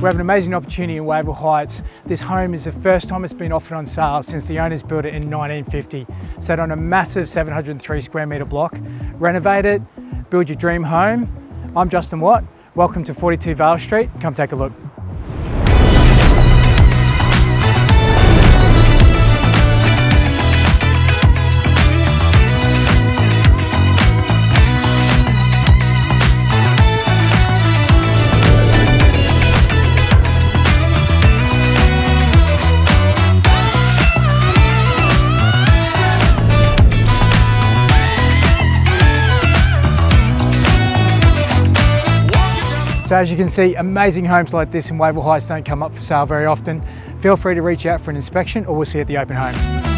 We have an amazing opportunity in Wavell Heights. This home is the first time it's been offered on sale since the owners built it in 1950. Set on a massive 703 square metre block. Renovate it, build your dream home. I'm Justin Watt. Welcome to 42 Vale Street. Come take a look. So as you can see, amazing homes like this in Wavell Heights don't come up for sale very often. Feel free to reach out for an inspection or we'll see you at the open home.